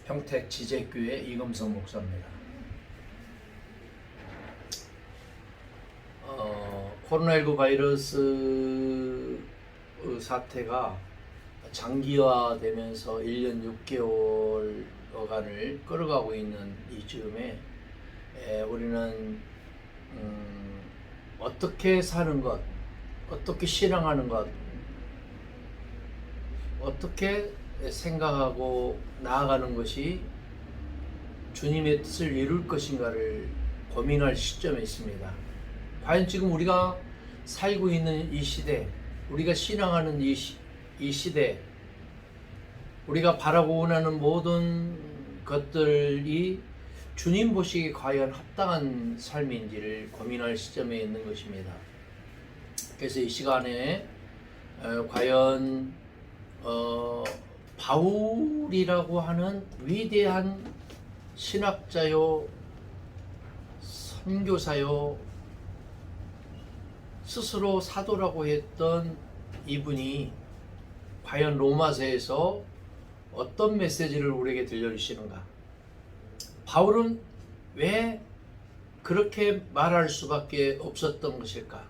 평택 지제교회 이금성 목사입니다. 코로나19 바이러스 사태가 장기화되면서 1년 6개월간을 끌어가고 있는 이 즈음에 우리는 어떻게 사는 것, 어떻게 신앙하는 것, 어떻게 생각하고 나아가는 것이 주님의 뜻을 이룰 것인가를 고민할 시점에 있습니다. 과연 지금 우리가 살고 있는 이 시대, 우리가 신앙하는 이 시대, 우리가 바라고 원하는 모든 것들이 주님 보시기에 과연 합당한 삶인지를 고민할 시점에 있는 것입니다. 그래서 이 시간에 과연 바울이라고 하는 위대한 신학자요, 선교사요, 스스로 사도라고 했던 이분이 과연 로마서에서 어떤 메시지를 우리에게 들려주시는가? 바울은 왜 그렇게 말할 수밖에 없었던 것일까?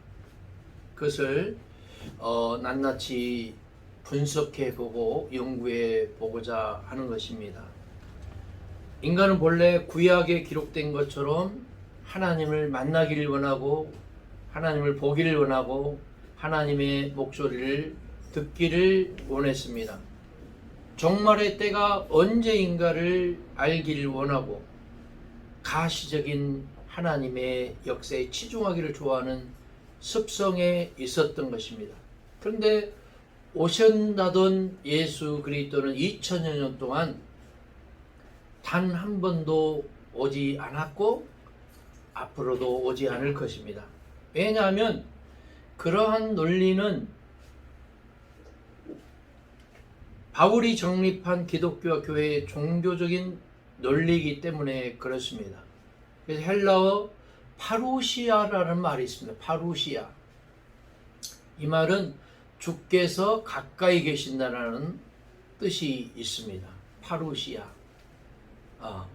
그것을 낱낱이 분석해보고 연구해보고자 하는 것입니다. 인간은 본래 구약에 기록된 것처럼 하나님을 만나기를 원하고 하나님을 보기를 원하고 하나님의 목소리를 듣기를 원했습니다. 종말의 때가 언제인가를 알기를 원하고 가시적인 하나님의 역사에 치중하기를 좋아하는 습성에 있었던 것입니다. 그런데 오셨나던 예수 그리스도는 2000여 년 동안 단 한 번도 오지 않았고 앞으로도 오지 않을 것입니다. 왜냐하면 그러한 논리는 바울이 정립한 기독교와 교회의 종교적인 논리이기 때문에 그렇습니다. 그래서 헬라어 파루시아라는 말이 있습니다. 파루시아. 이 말은 주께서 가까이 계신다는 뜻이 있습니다. 파루시아.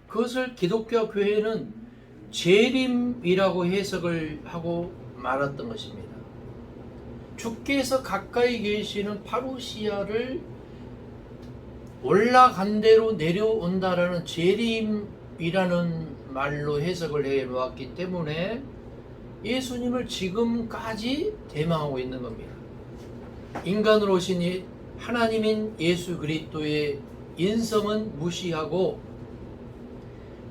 그것을 기독교와 교회는 재림이라고 해석을 하고 말았던 것입니다. 주께서 가까이 계시는 파루시아를 올라간 대로 내려온다라는 재림이라는 말로 해석을 해 놓았기 때문에 예수님을 지금까지 대망하고 있는 겁니다. 인간으로 오신 하나님인 예수 그리스도의 인성은 무시하고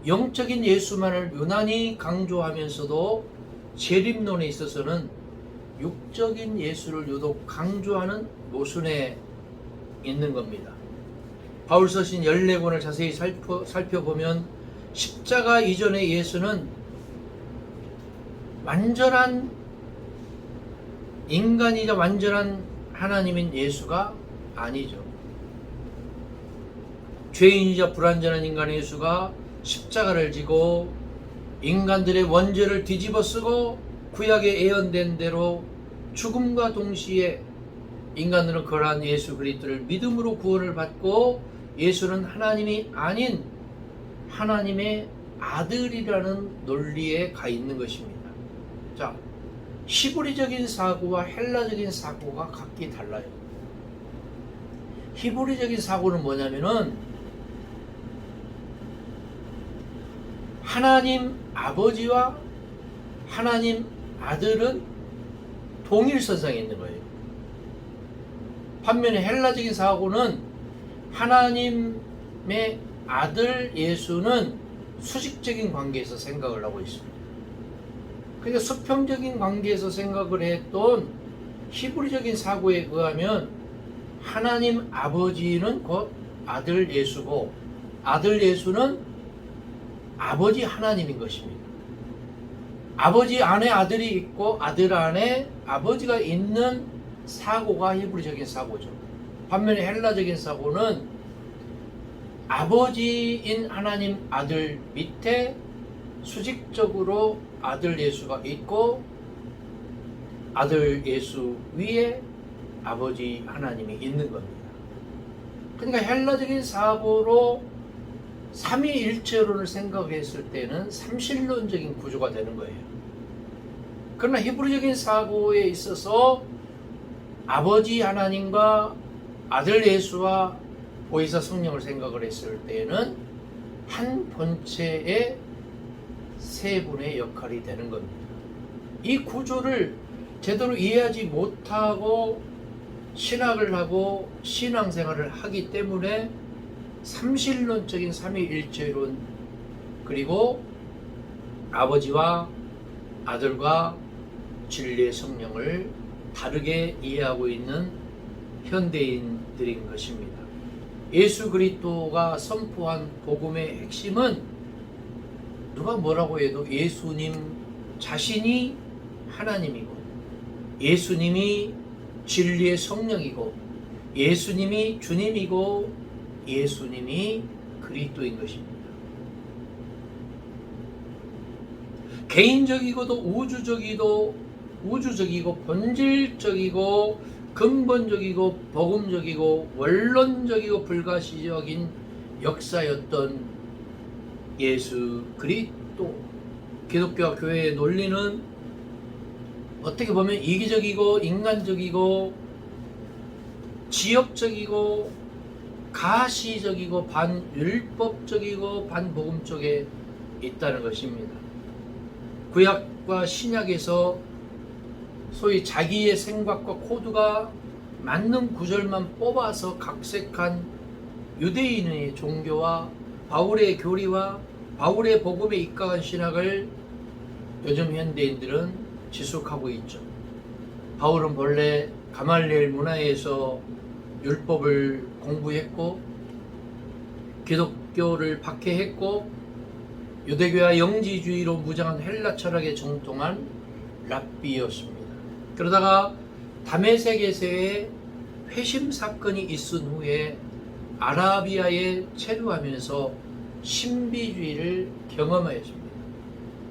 영적인 예수만을 유난히 강조하면서도 재림론에 있어서는 육적인 예수를 유독 강조하는 모순에 있는 겁니다. 바울서신 14권을 자세히 살펴보면 십자가 이전의 예수는 완전한 인간이자 완전한 하나님인 예수가 아니죠. 죄인이자 불완전한 인간의 예수가 십자가를 지고 인간들의 원죄를 뒤집어 쓰고 구약에 예언된 대로 죽음과 동시에 인간들은 그러한 예수 그리스도를 믿음으로 구원을 받고 예수는 하나님이 아닌 하나님의 아들이라는 논리에 가 있는 것입니다. 자, 히브리적인 사고와 헬라적인 사고가 각기 달라요. 히브리적인 사고는 뭐냐면은 하나님 아버지와 하나님 아들은 동일선상에 있는 거예요. 반면에 헬라적인 사고는 하나님의 아들 예수는 수직적인 관계에서 생각을 하고 있습니다. 그러니까 수평적인 관계에서 생각을 했던 히브리적인 사고에 의하면 하나님 아버지는 곧 아들 예수고 아들 예수는 아버지 하나님인 것입니다. 아버지 안에 아들이 있고 아들 안에 아버지가 있는 사고가 히브리적인 사고죠. 반면에 헬라적인 사고는 아버지인 하나님 아들 밑에 수직적으로 아들 예수가 있고 아들 예수 위에 아버지 하나님이 있는 겁니다. 그러니까 헬라적인 사고로 삼위일체론을 생각했을 때는 삼신론적인 구조가 되는 거예요. 그러나 히브리적인 사고에 있어서 아버지 하나님과 아들 예수와 보혜사 성령을 생각을 했을 때는 한 본체의 세 분의 역할이 되는 겁니다. 이 구조를 제대로 이해하지 못하고 신학을 하고 신앙생활을 하기 때문에 삼신론적인 삼위일체론, 그리고 아버지와 아들과 진리의 성령을 다르게 이해하고 있는 현대인들인 것입니다. 예수 그리스도가 선포한 복음의 핵심은 누가 뭐라고 해도 예수님 자신이 하나님이고, 예수님이 진리의 성령이고, 예수님이 주님이고, 예수님이 그리스도인 것입니다. 개인적이고도 우주적이고 본질적이고 근본적이고 복음적이고 원론적이고 불가시적인 역사였던 예수 그리스도. 기독교와 교회의 논리는 어떻게 보면 이기적이고 인간적이고 지역적이고 가시적이고 반율법적이고 반복음 쪽에 있다는 것입니다. 구약과 신약에서 소위 자기의 생각과 코드가 맞는 구절만 뽑아서 각색한 유대인의 종교와 바울의 교리와 바울의 복음에 입각한 신학을 요즘 현대인들은 지속하고 있죠. 바울은 본래 가말리엘 문화에서 율법을 공부했고 기독교를 박해했고 유대교와 영지주의로 무장한 헬라 철학에 정통한 랍비였습니다. 그러다가 다메섹에서의 회심 사건이 있은 후에 아라비아에 체류하면서 신비주의를 경험하였습니다.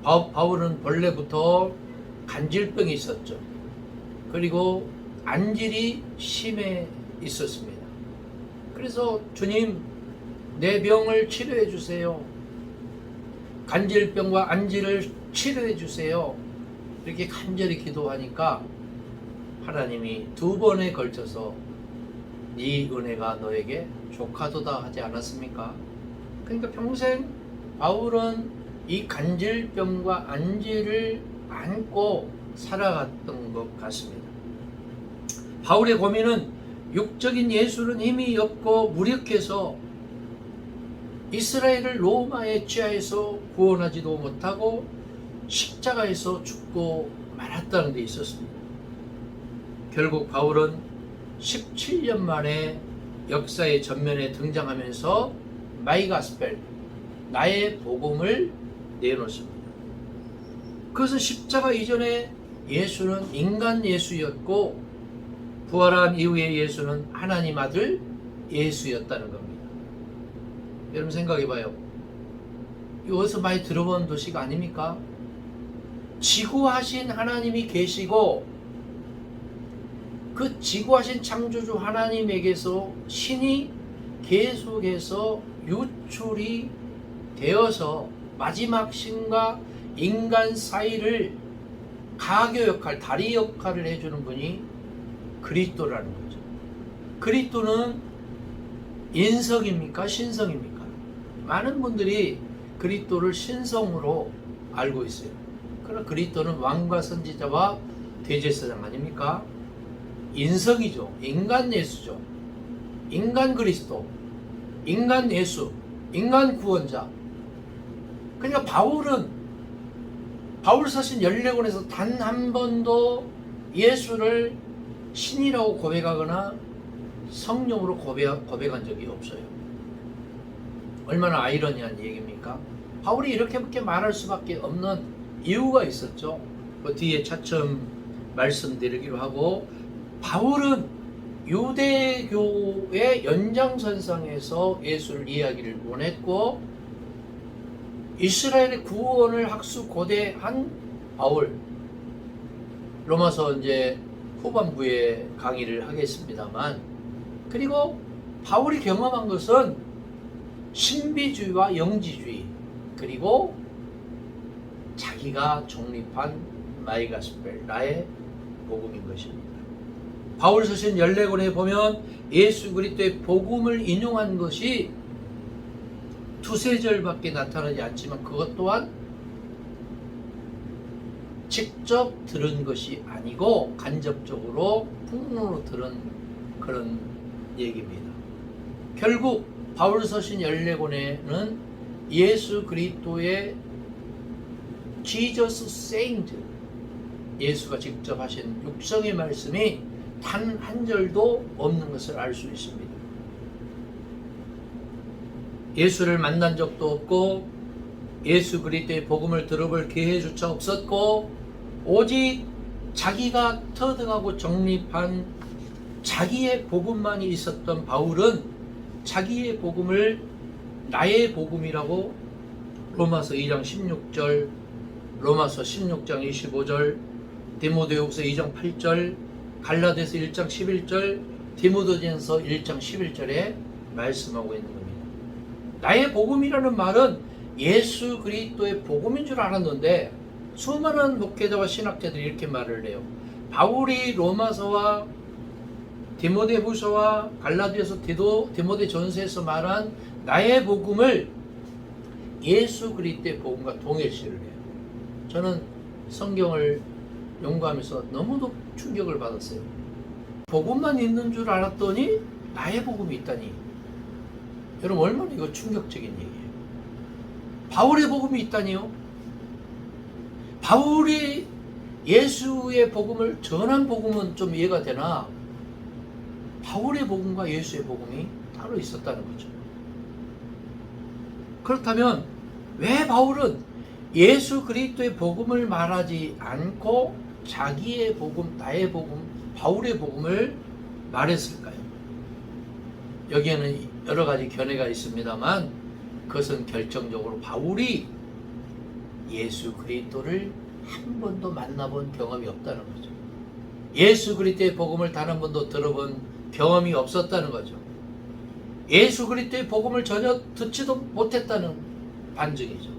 바울은 본래부터 간질병이 있었죠. 그리고 안질이 심해 있었습니다. 그래서 주님, 내 병을 치료해 주세요. 간질병과 안질을 치료해 주세요. 이렇게 간절히 기도하니까 하나님이 2번에 걸쳐서 네 은혜가 너에게 족하도다 하지 않았습니까? 그러니까 평생 바울은 이 간질병과 안질을 안고 살아갔던 것 같습니다. 바울의 고민은 육적인 예수는 힘이 없고 무력해서 이스라엘을 로마의 지하에서 구원하지도 못하고 십자가에서 죽고 말았다는 데 있었습니다. 결국 바울은 17년 만에 역사의 전면에 등장하면서 마이 가스펠, 나의 복음을 내놓습니다. 그것은 십자가 이전에 예수는 인간 예수였고 부활한 이후의 예수는 하나님 아들 예수였다는 겁니다. 여러분 생각해봐요. 이것을 많이 들어본 도시가 아닙니까? 지구하신 하나님이 계시고 그 지구하신 창조주 하나님에게서 신이 계속해서 유출이 되어서 마지막 신과 인간 사이를 가교 역할, 다리 역할을 해주는 분이 그리스도라는 거죠. 그리스도는 인성입니까? 신성입니까? 많은 분들이 그리스도를 신성으로 알고 있어요. 그러나 그리스도는 왕과 선지자와 대제사장 아닙니까? 인성이죠. 인간 예수죠. 인간 그리스도, 인간 예수, 인간 구원자. 그러니까 바울 서신 14권에서 단 한 번도 예수를 신이라고 고백하거나 성령으로 고백한 적이 없어요. 얼마나 아이러니한 얘기입니까? 바울이 이렇게밖에 말할 수밖에 없는 이유가 있었죠. 그 뒤에 차츰 말씀드리기로 하고, 바울은 유대교의 연장선상에서 예수를 이야기를 원했고 이스라엘의 구원을 학수고대한 바울, 로마서 이제 후반부에 강의를 하겠습니다만, 그리고 바울이 경험한 것은 신비주의와 영지주의, 그리고 자기가 정립한 마이 가스펠, 나의 복음인 것입니다. 바울 서신 14권에 보면 예수 그리스도의 복음을 인용한 것이 두세 절밖에 나타나지 않지만 그것 또한 직접 들은 것이 아니고 간접적으로 풍문으로 들은 그런 얘기입니다. 결국 바울 서신 14권에는 예수 그리스도의 Jesus saying, 예수가 직접 하신 육성의 말씀이 단 한 절도 없는 것을 알 수 있습니다. 예수를 만난 적도 없고 예수 그리스도의 복음을 들어볼 기회조차 없었고 오직 자기가 터득하고 정립한 자기의 복음만이 있었던 바울은 자기의 복음을 나의 복음이라고 로마서 2장 16절, 로마서 16장 25절, 디모데후서 2장 8절, 갈라디아서 1장 11절, 디모데전서 1장 11절에 말씀하고 있는 겁니다. 나의 복음이라는 말은 예수 그리스도의 복음인 줄 알았는데 수많은 목회자와 신학자들이 이렇게 말을 해요. 바울이 로마서와 디모데후서와 갈라디아서, 디모데전서에서 말한 나의 복음을 예수 그리스도의 복음과 동일시를 해요. 저는 성경을 연구하면서 너무도 충격을 받았어요. 복음만 있는 줄 알았더니 나의 복음이 있다니. 여러분 얼마나 이거 충격적인 얘기예요. 바울의 복음이 있다니요? 바울이 예수의 복음을 전한 복음은 좀 이해가 되나 바울의 복음과 예수의 복음이 따로 있었다는 거죠. 그렇다면 왜 바울은 예수 그리스도의 복음을 말하지 않고 자기의 복음, 나의 복음, 바울의 복음을 말했을까요? 여기에는 여러 가지 견해가 있습니다만 그것은 결정적으로 바울이 예수 그리스도를 한 번도 만나본 경험이 없다는 거죠. 예수 그리스도의 복음을 단 한 번도 들어본 경험이 없었다는 거죠. 예수 그리스도의 복음을 전혀 듣지도 못했다는 반증이죠.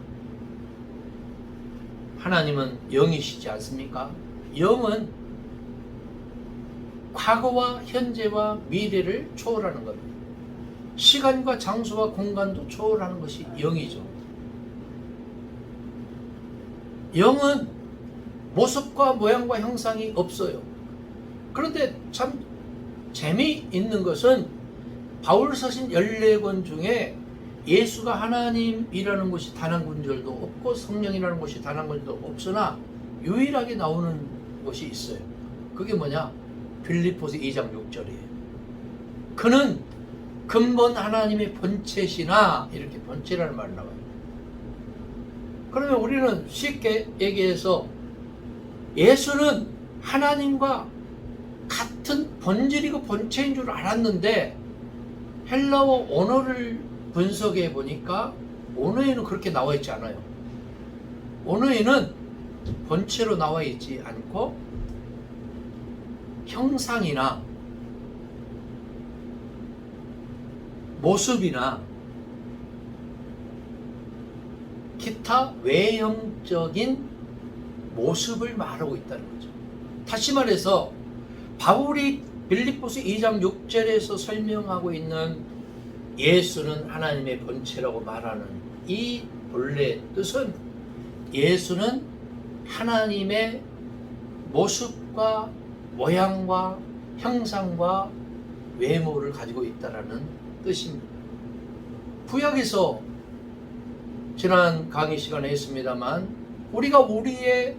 하나님은 영이시지 않습니까? 영은 과거와 현재와 미래를 초월하는 겁니다. 시간과 장소와 공간도 초월하는 것이 영이죠. 영은 모습과 모양과 형상이 없어요. 그런데 참 재미있는 것은 바울 서신 14권 중에 예수가 하나님이라는 것이 단 한 군절도 없고 성령이라는 것이 단 한 군절도 없으나 유일하게 나오는 것이 있어요. 그게 뭐냐? 빌립보서 2장 6절이에요. 그는 근본 하나님의 본체시나, 이렇게 본체라는 말이 나와요. 그러면 우리는 쉽게 얘기해서 예수는 하나님과 같은 본질이고 본체인 줄 알았는데 헬라어 언어를 분석해 보니까 언어에는 그렇게 나와 있지 않아요. 언어에는 본체로 나와 있지 않고 형상이나 모습이나 기타 외형적인 모습을 말하고 있다는 거죠. 다시 말해서 바울이 빌립보서 2장 6절에서 설명하고 있는 예수는 하나님의 본체라고 말하는 이 본래 뜻은 예수는 하나님의 모습과 모양과 형상과 외모를 가지고 있다는 뜻입니다. 구약에서 지난 강의 시간에 했습니다만 우리가 우리의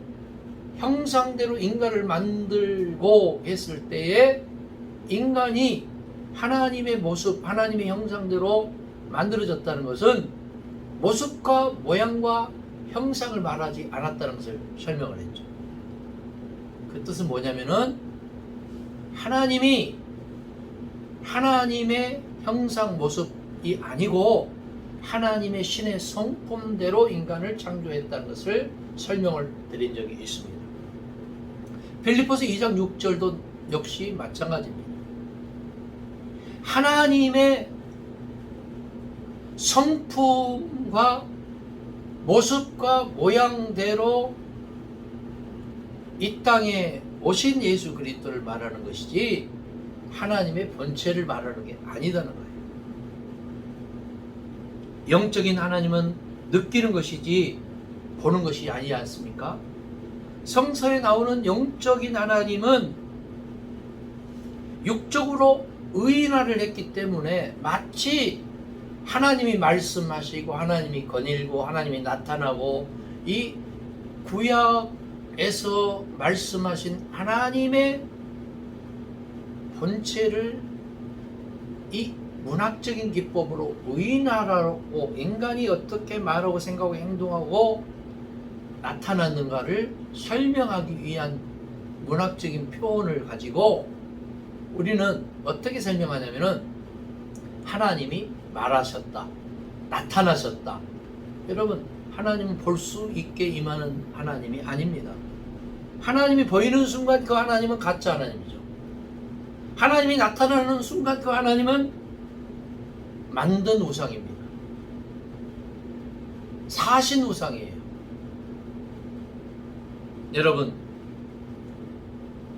형상대로 인간을 만들고 했을 때에 인간이 하나님의 모습, 하나님의 형상대로 만들어졌다는 것은 모습과 모양과 형상을 말하지 않았다는 것을 설명을 했죠. 그 뜻은 뭐냐면은 하나님이 하나님의 형상 모습이 아니고 하나님의 신의 성품대로 인간을 창조했다는 것을 설명을 드린 적이 있습니다. 빌립보서 2장 6절도 역시 마찬가지입니다. 하나님의 성품과 모습과 모양대로 이 땅에 오신 예수 그리스도를 말하는 것이지 하나님의 본체를 말하는 게 아니다는 거예요. 영적인 하나님은 느끼는 것이지 보는 것이 아니지 않습니까? 성서에 나오는 영적인 하나님은 육적으로 의인화를 했기 때문에 마치 하나님이 말씀하시고 하나님이 거닐고 하나님이 나타나고 이 구약에서 말씀하신 하나님의 본체를 이 문학적인 기법으로 의인화라고 인간이 어떻게 말하고 생각하고 행동하고 나타났는가를 설명하기 위한 문학적인 표현을 가지고 우리는 어떻게 설명하냐면은 하나님이 말하셨다, 나타나셨다. 여러분, 하나님은 볼 수 있게 임하는 하나님이 아닙니다. 하나님이 보이는 순간 그 하나님은 가짜 하나님이죠. 하나님이 나타나는 순간 그 하나님은 만든 우상입니다. 사신 우상이에요. 여러분,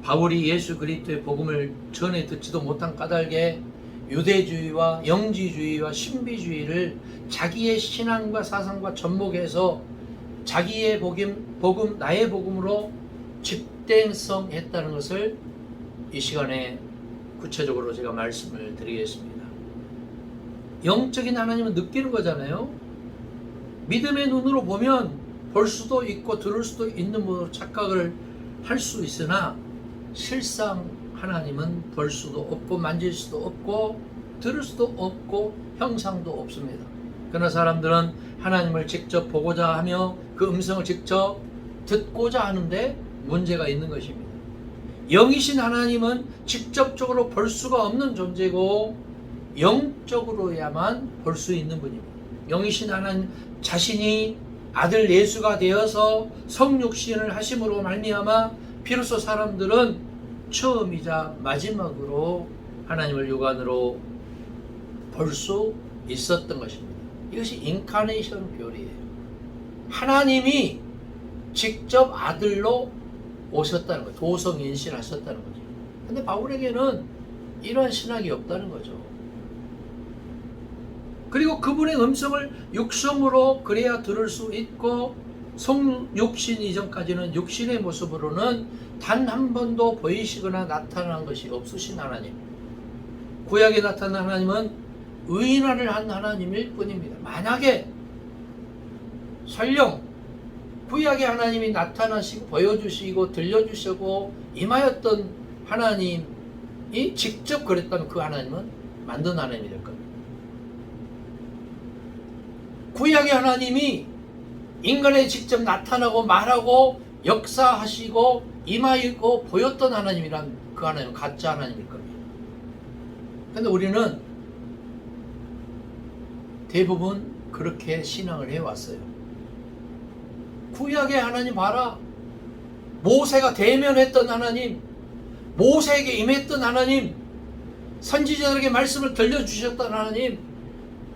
바울이 예수 그리스도의 복음을 전에 듣지도 못한 까닭에 유대주의와 영지주의와 신비주의를 자기의 신앙과 사상과 접목해서 자기의 복음, 나의 복음으로 집대성했다는 것을 이 시간에 구체적으로 제가 말씀을 드리겠습니다. 영적인 하나님은 느끼는 거잖아요. 믿음의 눈으로 보면 볼 수도 있고 들을 수도 있는 분으로 착각을 할 수 있으나 실상 하나님은 볼 수도 없고 만질 수도 없고 들을 수도 없고 형상도 없습니다. 그러나 사람들은 하나님을 직접 보고자 하며 그 음성을 직접 듣고자 하는데 문제가 있는 것입니다. 영이신 하나님은 직접적으로 볼 수가 없는 존재고 영적으로야만 볼 수 있는 분입니다. 영이신 하나님 자신이 아들 예수가 되어서 성육신을 하심으로 말미암아 비로소 사람들은 처음이자 마지막으로 하나님을 육안으로 볼 수 있었던 것입니다. 이것이 인카네이션 교리예요. 하나님이 직접 아들로 오셨다는 거죠. 도성인신하셨다는 거죠. 근데 바울에게는 이러한 신학이 없다는 거죠. 그리고 그분의 음성을 육성으로 그래야 들을 수 있고 성육신 이전까지는 육신의 모습으로는 단 한 번도 보이시거나 나타난 것이 없으신 하나님. 구약에 나타난 하나님은 의인화를 한 하나님일 뿐입니다. 만약에 설령 구약의 하나님이 나타나시고 보여주시고 들려주시고 임하였던 하나님이 직접 그랬다면 그 하나님은 만든 하나님이 될 겁니다. 구약의 하나님이 인간에 직접 나타나고 말하고 역사하시고 임하이고 보였던 하나님이란 그 하나님은 가짜 하나님일 겁니다. 그런데 우리는 대부분 그렇게 신앙을 해왔어요. 구약의 하나님 봐라. 모세가 대면했던 하나님, 모세에게 임했던 하나님, 선지자들에게 말씀을 들려주셨던 하나님,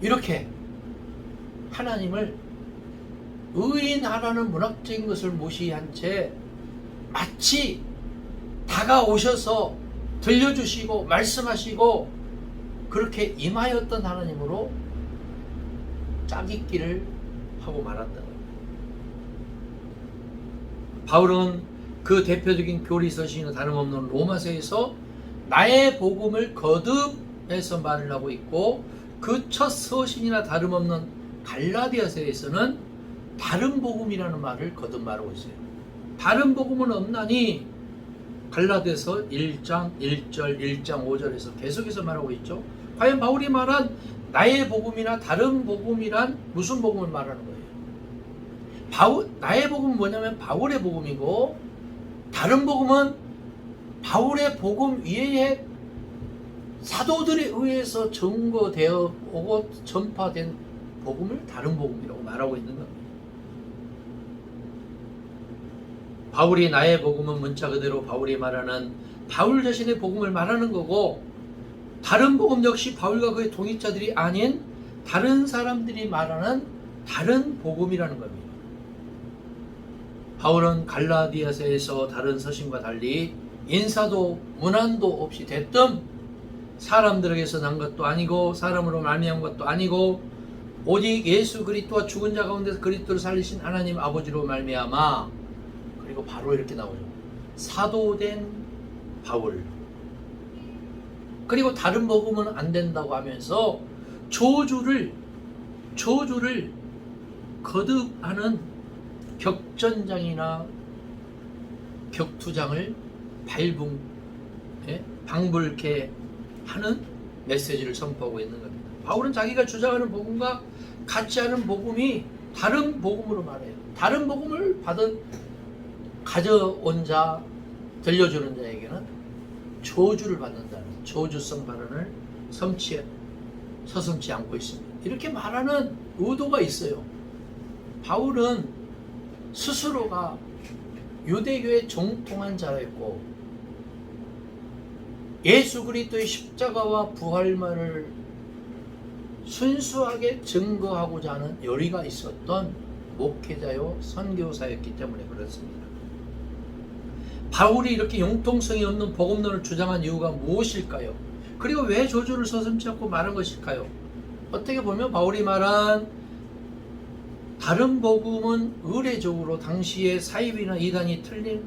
이렇게 하나님을 의인하라는 문학적인 것을 무시한 채 마치 다가오셔서 들려주시고 말씀하시고 그렇게 임하였던 하나님으로 짜깁기를 하고 말았던 겁니다. 바울은 그 대표적인 교리 서신은 다름없는 로마서에서 나의 복음을 거듭해서 말을 하고 있고 그 첫 서신이나 다름없는 갈라디아서에서는 다른 복음이라는 말을 거듭 말하고 있어요. 다른 복음은 없나니 갈라디아서 1장 1절 1장 5절에서 계속해서 말하고 있죠. 과연 바울이 말한 나의 복음이나 다른 복음이란 무슨 복음을 말하는 거예요? 나의 복음은 뭐냐면 바울의 복음이고 다른 복음은 바울의 복음 위에 사도들에 의해서 증거되어 오고 전파된 복음을 다른 복음이라고 말하고 있는 겁니다. 바울이 나의 복음은 문자 그대로 바울이 말하는 바울 자신의 복음을 말하는 거고 다른 복음 역시 바울과 그의 동역자들이 아닌 다른 사람들이 말하는 다른 복음이라는 겁니다. 바울은 갈라디아서에서 다른 서신과 달리 인사도 문안도 없이 대뜸 사람들에게서 난 것도 아니고 사람으로 말미암은 것도 아니고 오직 예수 그리스도와 죽은 자 가운데서 그리스도를 살리신 하나님 아버지로 말미암아, 그리고 바로 이렇게 나오죠. 사도된 바울. 그리고 다른 복음은 안 된다고 하면서 저주를 거듭하는 격전장이나 격투장을 방불케 하는 메시지를 선포하고 있는 겁니다. 바울은 자기가 주장하는 복음과 같지 않은 복음이 다른 복음으로 말해요. 다른 복음을 가져온 자, 들려주는 자에게는 저주를 받는다는 저주성 발언을 서슴지 않고 있습니다. 이렇게 말하는 의도가 있어요. 바울은 스스로가 유대교의 정통한 자였고 예수 그리스도의 십자가와 부활만을 순수하게 증거하고자 하는 열의가 있었던 목회자요 선교사였기 때문에 그렇습니다. 바울이 이렇게 융통성이 없는 복음론을 주장한 이유가 무엇일까요? 그리고 왜 저주를 서슴지 않고 말한 것일까요? 어떻게 보면 바울이 말한 다른 복음은 의례적으로 당시의 사입이나 이단이 틀린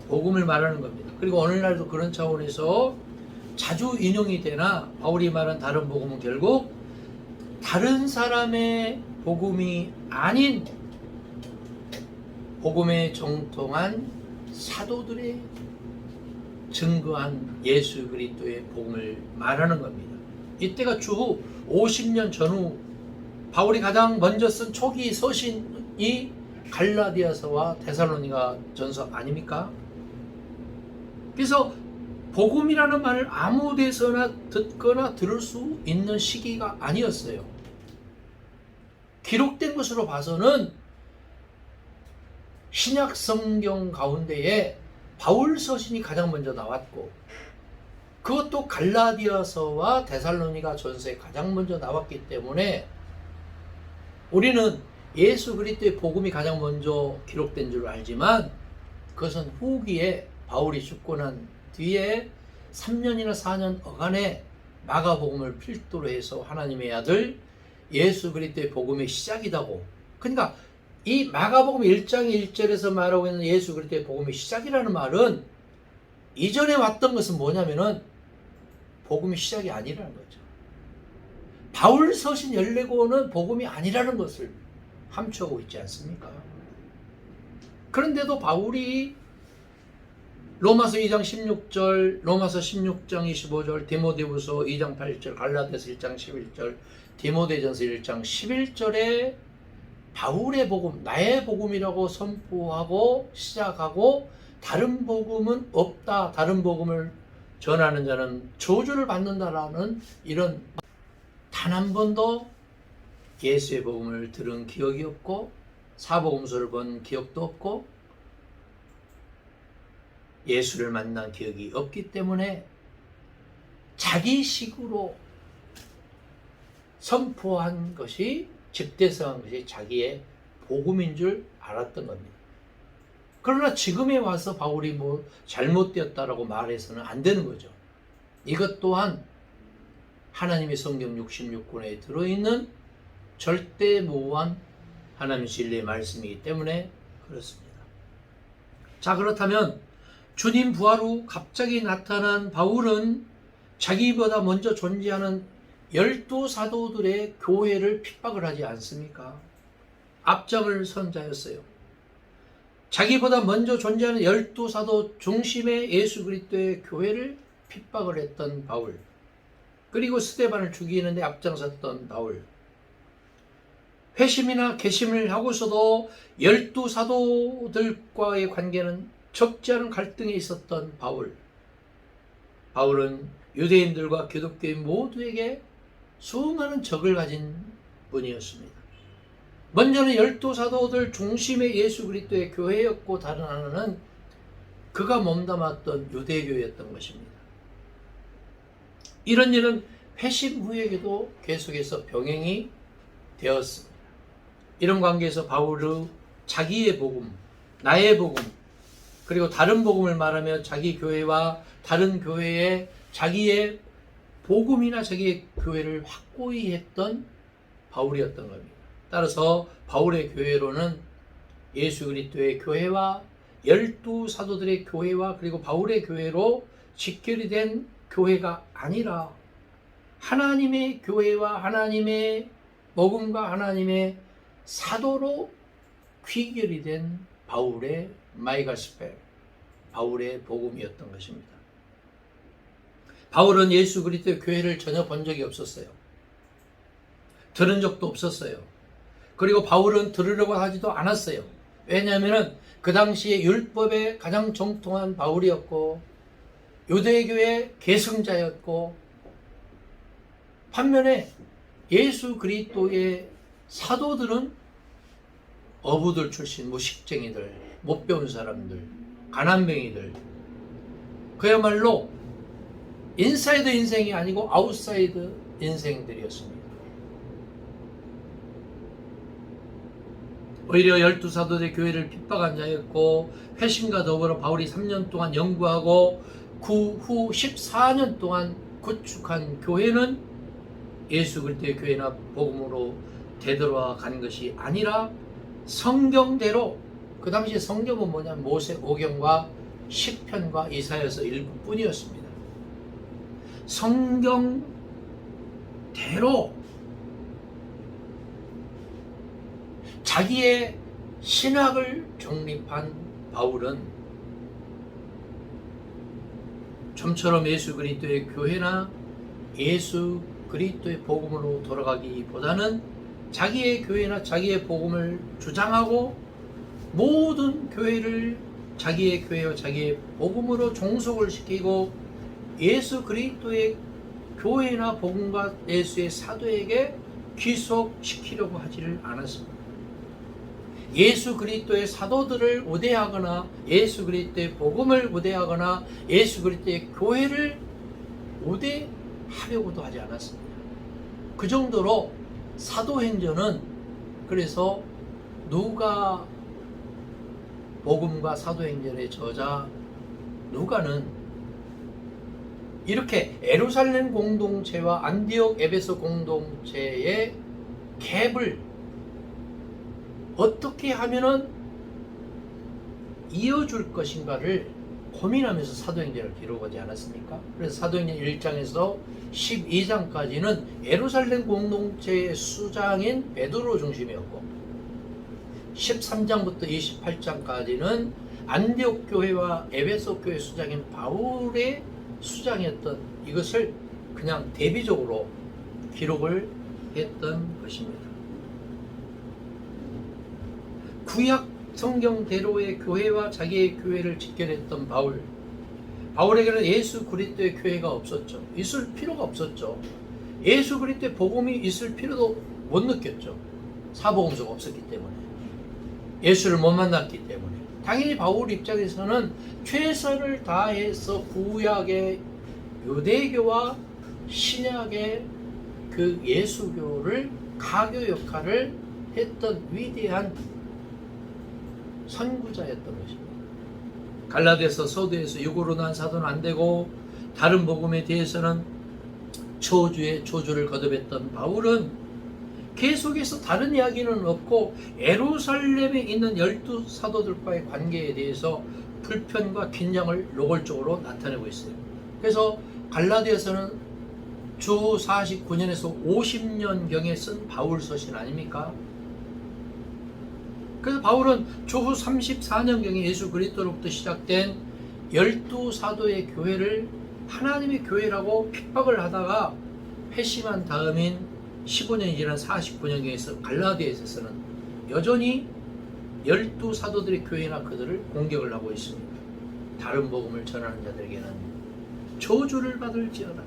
복음을 말하는 겁니다. 그리고 오늘날도 그런 차원에서 자주 인용이 되나 바울이 말한 다른 복음은 결국 다른 사람의 복음이 아닌 복음에 정통한 사도들의 증거한 예수 그리스도의 복음을 말하는 겁니다. 이때가 주후 50년 전후 바울이 가장 먼저 쓴 초기 서신이 갈라디아서와 데살로니가 전서 아닙니까? 그래서 복음이라는 말을 아무 데서나 듣거나 들을 수 있는 시기가 아니었어요. 기록된 것으로 봐서는 신약 성경 가운데에 바울 서신이 가장 먼저 나왔고, 그것도 갈라디아서와 데살로니가 전서에 가장 먼저 나왔기 때문에 우리는 예수 그리스도의 복음이 가장 먼저 기록된 줄 알지만, 그것은 후기에 바울이 죽고 난 뒤에 3년이나 4년 어간에 마가복음을 필두로 해서 하나님의 아들 예수 그리스도의 복음의 시작이다고. 그러니까 이 마가복음 1장 1절에서 말하고 있는 예수 그리스도의 복음의 시작이라는 말은 이전에 왔던 것은 뭐냐면은 복음의 시작이 아니라는 거죠. 바울 서신 14권은 복음이 아니라는 것을 함축하고 있지 않습니까? 그런데도 바울이 로마서 2장 16절, 로마서 16장 25절, 디모데후서 2장 8절, 갈라디아서 1장 11절, 디모데전서 1장 11절에 바울의 복음, 나의 복음이라고 선포하고 시작하고 다른 복음은 없다, 다른 복음을 전하는 자는 저주를 받는다라는 이런 단 한 번도 예수의 복음을 들은 기억이 없고 사복음서를 본 기억도 없고 예수를 만난 기억이 없기 때문에 자기식으로 선포한 것이, 즉대성한 것이 자기의 복음인 줄 알았던 겁니다. 그러나 지금에 와서 바울이 뭐 잘못되었다라고 말해서는 안 되는 거죠. 이것 또한 하나님의 성경 66권에 들어있는 절대무한 하나님의 진리의 말씀이기 때문에 그렇습니다. 자, 그렇다면 주님 부활 후 갑자기 나타난 바울은 자기보다 먼저 존재하는 12사도들의 교회를 핍박을 하지 않습니까? 앞장을 선 자였어요. 자기보다 먼저 존재하는 12사도 중심의 예수 그리스도의 교회를 핍박을 했던 바울, 그리고 스데반을 죽이는데 앞장섰던 바울, 회심이나 개심을 하고서도 12사도들과의 관계는 적지 않은 갈등이 있었던 바울. 바울은 유대인들과 기독교인 모두에게 수많은 적을 가진 분이었습니다. 먼저는 12사도들 중심의 예수 그리스도의 교회였고, 다른 하나는 그가 몸담았던 유대교였던 것입니다. 이런 일은 회심 후에도 계속해서 병행이 되었습니다. 이런 관계에서 바울의 자기의 복음, 나의 복음, 그리고 다른 복음을 말하며 자기 교회와 다른 교회에 자기의 복음이나 자기의 교회를 확고히 했던 바울이었던 겁니다. 따라서 바울의 교회로는 예수 그리스도의 교회와 12사도들의 교회와 그리고 바울의 교회로 직결이 된 교회가 아니라 하나님의 교회와 하나님의 복음과 하나님의 사도로 귀결이 된 바울의 마이가스펠, 바울의 복음이었던 것입니다. 바울은 예수 그리스도의 교회를 전혀 본 적이 없었어요. 들은 적도 없었어요. 그리고 바울은 들으려고 하지도 않았어요. 왜냐하면 그 당시에 율법에 가장 정통한 바울이었고 유대교의 계승자였고, 반면에 예수 그리스도의 사도들은 어부들 출신, 무식쟁이들, 못 배운 사람들, 가난뱅이들, 그야말로 인사이드 인생이 아니고 아웃사이드 인생들이었습니다. 오히려 12사도의 교회를 핍박한 자였고, 회심과 더불어 바울이 3년 동안 연구하고 그 후 14년 동안 구축한 교회는 예수 그리스도의 교회나 복음으로 되돌아 간 것이 아니라 성경대로, 그 당시 성경은 뭐냐면 모세오경과 시편과 이사야서 일부뿐이었습니다. 성경대로 자기의 신학을 정립한 바울은 좀처럼 예수 그리스도의 교회나 예수 그리스도의 복음으로 돌아가기보다는 자기의 교회나 자기의 복음을 주장하고 모든 교회를 자기의 교회와 자기의 복음으로 종속을 시키고 예수 그리스도의 교회나 복음과 예수의 사도에게 귀속시키려고 하지를 않았습니다. 예수 그리스도의 사도들을 우대하거나 예수 그리스도의 복음을 우대하거나 예수 그리스도의 교회를 우대하려고도 하지 않았습니다. 그 정도로 사도행전은, 그래서 누가 복음과 사도행전의 저자 누가는 이렇게 예루살렘 공동체와 안디옥 에베소 공동체의 갭을 어떻게 하면은 이어줄 것인가를 고민하면서 사도행전을 기록하지 않았습니까? 그래서 사도행전 1장에서 12장까지는 예루살렘 공동체의 수장인 베드로 중심이었고, 13장부터 28장까지는 안디옥 교회와 에베소 교회 수장인 바울의 수장이었던, 이것을 그냥 대비적으로 기록을 했던 것입니다. 구약 성경대로의 교회와 자기의 교회를 직결했던 바울에게는 예수 그리스도의 교회가 없었죠. 있을 필요가 없었죠. 예수 그리스도의 복음이 있을 필요도 못 느꼈죠. 사복음서가 없었기 때문에, 예수를 못 만났기 때문에. 당연히 바울 입장에서는 최선을 다해서 구약의 유대교와 신약의 그 예수교를 가교 역할을 했던 위대한 선구자였던 것입니다. 갈라디아서 서두에서 육으로 난 사도는 안 되고 다른 복음에 대해서는 저주에 저주를 거듭했던 바울은 계속해서 다른 이야기는 없고 예루살렘에 있는 12사도들과의 관계에 대해서 불편과 긴장을 노골적으로 나타내고 있어요. 그래서 갈라디아서는 주 49년에서 50년경에 쓴 바울 서신 아닙니까? 그래서 바울은 주후 34년경에 예수 그리스도로부터 시작된 12사도의 교회를 하나님의 교회라고 핍박을 하다가 회심한 다음인 15년이 지난 49년경에서 갈라디아에서는 여전히 12사도들의 교회나 그들을 공격을 하고 있습니다. 다른 복음을 전하는 자들에게는 저주를 받을지어다.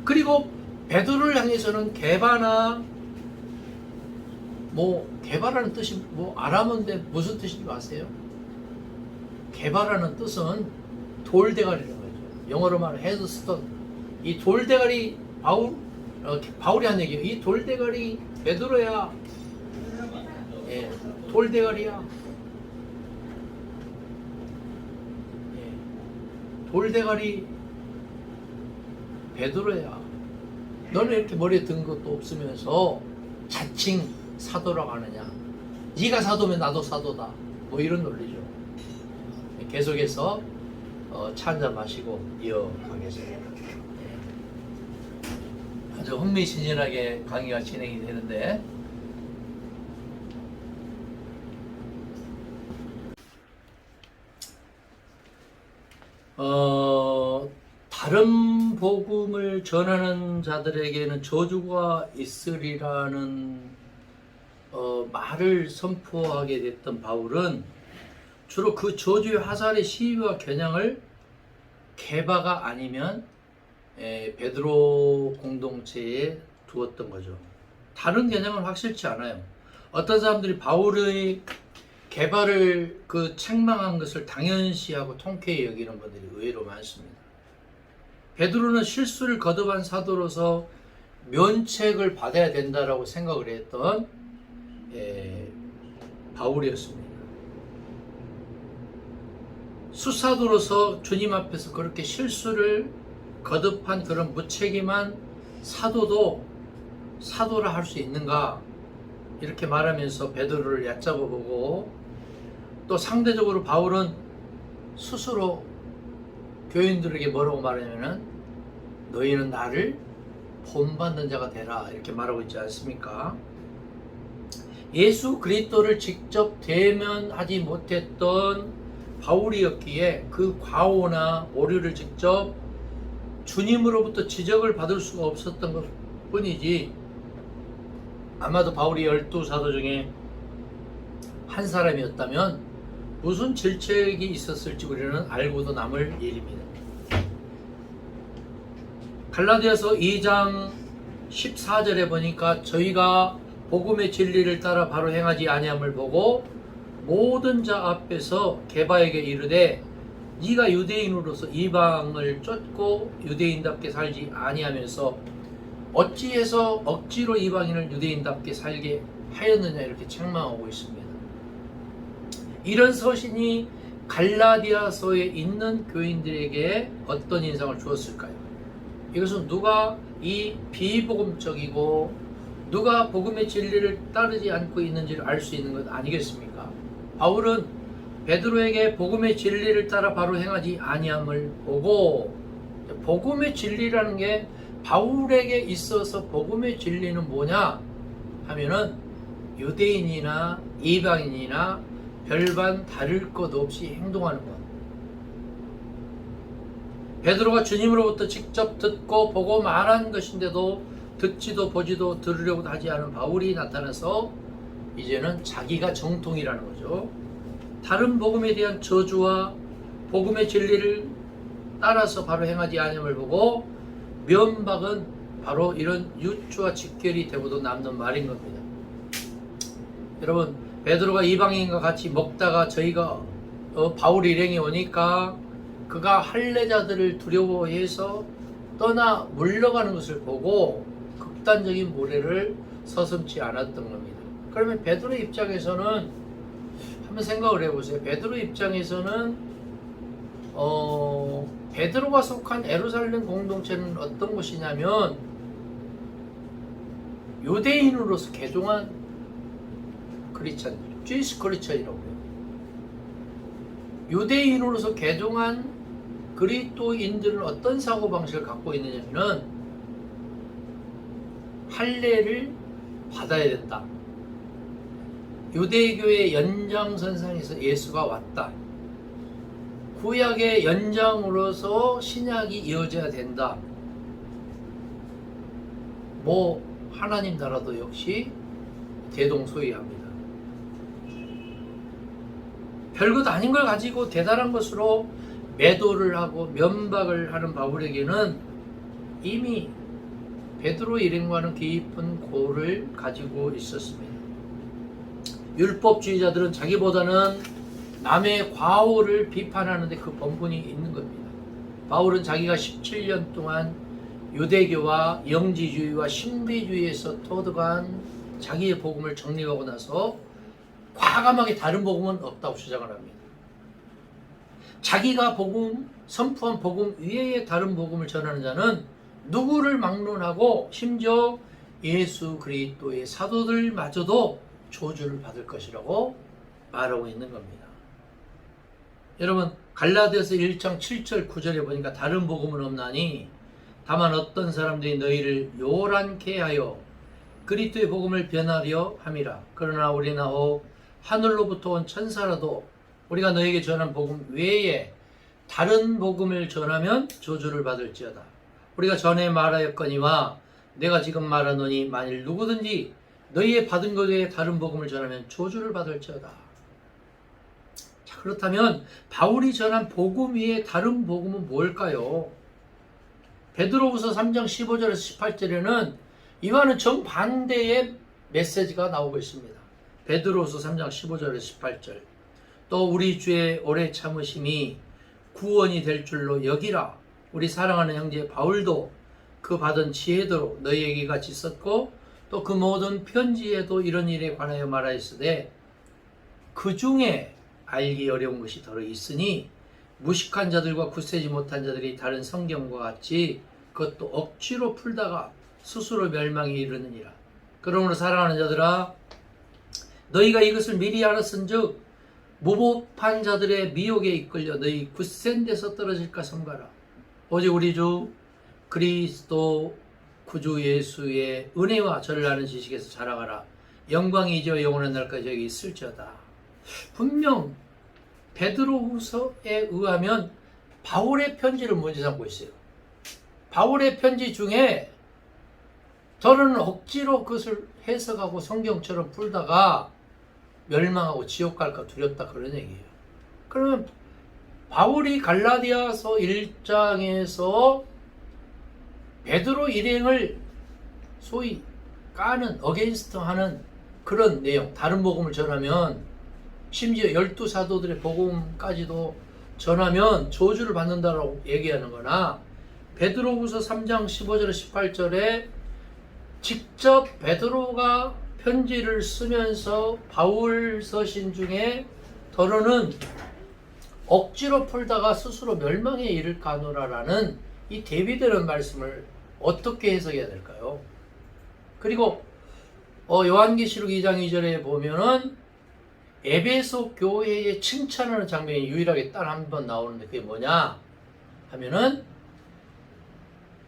그리고 베드로를 향해서는 게바나, 게바라는 뜻이 아람어인데 무슨 뜻인지 아세요? 게바라는 뜻은 돌대가리라는 거죠. 영어로 말하면 헤드스톤, 이 돌대가리 바울이 한 얘기예요. 이 돌대가리 베드로야. 예, 돌대가리야. 예, 돌대가리 베드로야. 너는 이렇게 머리에 든 것도 없으면서 자칭 사도라고 하느냐. 네가 사도면 나도 사도다. 뭐 이런 논리죠. 계속해서 차 한잔 마시고 이어가겠습니다. 아주 흥미진진하게 강의가 진행이 되는데, 다른 복음을 전하는 자들에게는 저주가 있으리라는 말을 선포하게 됐던 바울은 주로 그 저주의 화살의 시위와 겨냥을 게바가 아니면 베드로 공동체에 두었던 거죠. 다른 겨냥은 확실치 않아요. 어떤 사람들이 바울의 게바를 책망한 것을 당연시하고 통쾌히 여기는 분들이 의외로 많습니다. 베드로는 실수를 거듭한 사도로서 면책을 받아야 된다라고 생각을 했던 바울이었습니다. 수사도로서 주님 앞에서 그렇게 실수를 거듭한 그런 무책임한 사도도 사도라 할 수 있는가, 이렇게 말하면서 베드로를 얕잡아보고, 또 상대적으로 바울은 스스로 교인들에게 뭐라고 말하냐면은 너희는 나를 본받는 자가 되라, 이렇게 말하고 있지 않습니까? 예수 그리스도를 직접 대면하지 못했던 바울이었기에 그 과오나 오류를 직접 주님으로부터 지적을 받을 수가 없었던 것 뿐이지, 아마도 바울이 12사도 중에 한 사람이었다면 무슨 질책이 있었을지 우리는 알고도 남을 일입니다. 갈라디아서 2장 14절에 보니까 저희가 복음의 진리를 따라 바로 행하지 아니함을 보고 모든 자 앞에서 게바에게 이르되 네가 유대인으로서 이방을 쫓고 유대인답게 살지 아니하면서 어찌해서 억지로 이방인을 유대인답게 살게 하였느냐, 이렇게 책망하고 있습니다. 이런 서신이 갈라디아서에 있는 교인들에게 어떤 인상을 주었을까요? 이것은 누가 이 비복음적이고 누가 복음의 진리를 따르지 않고 있는지를 알 수 있는 것 아니겠습니까? 바울은 베드로에게 복음의 진리를 따라 바로 행하지 아니함을 보고, 복음의 진리라는 게 바울에게 있어서 복음의 진리는 뭐냐 하면은 유대인이나 이방인이나 별반 다를 것 없이 행동하는 것. 베드로가 주님으로부터 직접 듣고 보고 말한 것인데도 듣지도 보지도 들으려고 하지 않은 바울이 나타나서 이제는 자기가 정통이라는 거죠. 다른 복음에 대한 저주와 복음의 진리를 따라서 바로 행하지 않음을 보고 면박은 바로 이런 유추와 직결이 되고도 남는 말인 겁니다. 여러분, 베드로가 이방인과 같이 먹다가 저희가 바울 일행이 오니까 그가 할례자들을 두려워해서 떠나 물러가는 것을 보고 극단적인 모래를 서슴지 않았던 겁니다. 그러면 베드로 입장에서는 한번 생각을 해보세요. 베드로 입장에서는 베드로가 속한 예루살렘 공동체는 어떤 곳이냐면 유대인으로서 개종한 크리스천, 주이스 크리스천이라고 해요. 유대인으로서 개종한 그리스도인들은 어떤 사고방식을 갖고 있느냐면 할례를 받아야 된다. 유대교의 연장선상에서 예수가 왔다. 구약의 연장으로서 신약이 이어져야 된다. 뭐 하나님 나라도 역시 대동소이합니다. 별것 아닌 걸 가지고 대단한 것으로 매도를 하고 면박을 하는 바울에게는 이미 베드로 일행과는 깊은 고를 가지고 있었습니다. 율법주의자들은 자기보다는 남의 과오를 비판하는데 그 본분이 있는 겁니다. 바울은 자기가 17년 동안 유대교와 영지주의와 신비주의에서 터득한 자기의 복음을 정리하고 나서 과감하게 다른 복음은 없다고 주장을 합니다. 자기가 선포한 복음 외에 다른 복음을 전하는 자는 누구를 막론하고 심지어 예수 그리스도의 사도들마저도 저주를 받을 것이라고 말하고 있는 겁니다. 여러분, 갈라디아서 1장 7절 9절에 보니까 다른 복음은 없나니 다만 어떤 사람들이 너희를 요란케 하여 그리스도의 복음을 변하려 함이라. 그러나 우리나 혹 하늘로부터 온 천사라도 우리가 너에게 전한 복음 외에 다른 복음을 전하면 저주를 받을지어다. 우리가 전에 말하였거니와 내가 지금 말하노니 만일 누구든지 너희의 받은 것 외에 다른 복음을 전하면 저주를 받을지어다. 자, 그렇다면 바울이 전한 복음 외에 다른 복음은 뭘까요? 베드로후서 3장 15절에서 18절에는 이와는 정반대의 메시지가 나오고 있습니다. 베드로후서 3장 15절에서 18절. 또 우리 주의 오래 참으심이 구원이 될 줄로 여기라. 우리 사랑하는 형제 바울도 그 받은 지혜대로 너희에게 같이 썼고 또 그 모든 편지에도 이런 일에 관하여 말하였으되 그 중에 알기 어려운 것이 더러 있으니 무식한 자들과 굳세지 못한 자들이 다른 성경과 같이 그것도 억지로 풀다가 스스로 멸망에 이르느니라. 그러므로 사랑하는 자들아 너희가 이것을 미리 알았은즉 무법한 자들의 미혹에 이끌려 너희 굳센 데서 떨어질까 삼가라. 오직 우리 주 그리스도 구주 예수의 은혜와 저를 아는 지식에서 자라가라. 영광이 이제와 영원한 날까지 여기 있을지어다. 분명 베드로후서에 의하면 바울의 편지를 먼저 삼고 있어요. 바울의 편지 중에 저는 억지로 그것을 해석하고 성경처럼 풀다가 멸망하고 지옥 갈까 두렵다 그런 얘기예요. 그러면 바울이 갈라디아서 1장에서 베드로 일행을 소위 까는 어게인스트 하는 그런 내용, 다른 복음을 전하면 심지어 12사도들의 복음까지도 전하면 저주를 받는다라고 얘기하는 거나 베드로후서 3장 15절 18절에 직접 베드로가 편지를 쓰면서 바울 서신 중에 더러는 억지로 풀다가 스스로 멸망에 이를까노라라는 이 대비되는 말씀을 어떻게 해석해야 될까요? 그리고 요한계시록 2장 2절에 보면은 에베소 교회에 칭찬하는 장면이 유일하게 딱 한 번 나오는데 그게 뭐냐 하면은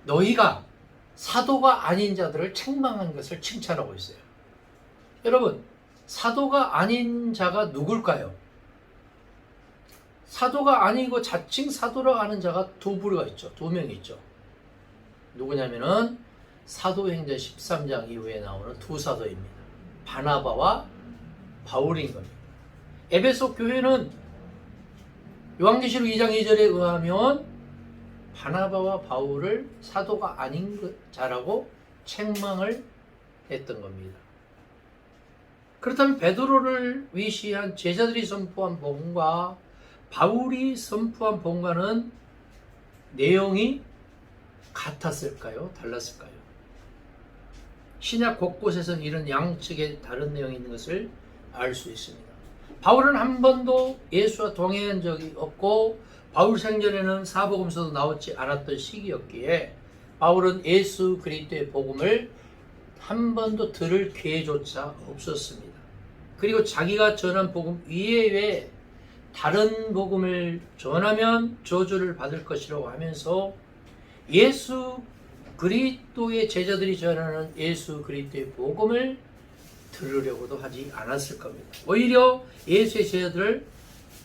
너희가 사도가 아닌 자들을 책망한 것을 칭찬하고 있어요. 여러분, 사도가 아닌 자가 누굴까요? 사도가 아니고 자칭 사도라고 하는 자가 두 부류가 있죠. 두 명이 있죠. 누구냐면은 사도행전 13장 이후에 나오는 두 사도입니다. 바나바와 바울인 겁니다. 에베소 교회는 요한계시록 2장 2절에 의하면 바나바와 바울을 사도가 아닌 자라고 책망을 했던 겁니다. 그렇다면 베드로를 위시한 제자들이 선포한 복음과 바울이 선포한 복음과는 내용이 같았을까요? 달랐을까요? 신약 곳곳에서는 이런 양측의 다른 내용이 있는 것을 알 수 있습니다. 바울은 한 번도 예수와 동행한 적이 없고 바울 생전에는 사복음서도 나오지 않았던 시기였기에 바울은 예수 그리스도의 복음을 한 번도 들을 기회조차 없었습니다. 그리고 자기가 전한 복음 이외에 다른 복음을 전하면 저주를 받을 것이라고 하면서 예수 그리스도의 제자들이 전하는 예수 그리스도의 복음을 들으려고도 하지 않았을 겁니다. 오히려 예수의 제자들을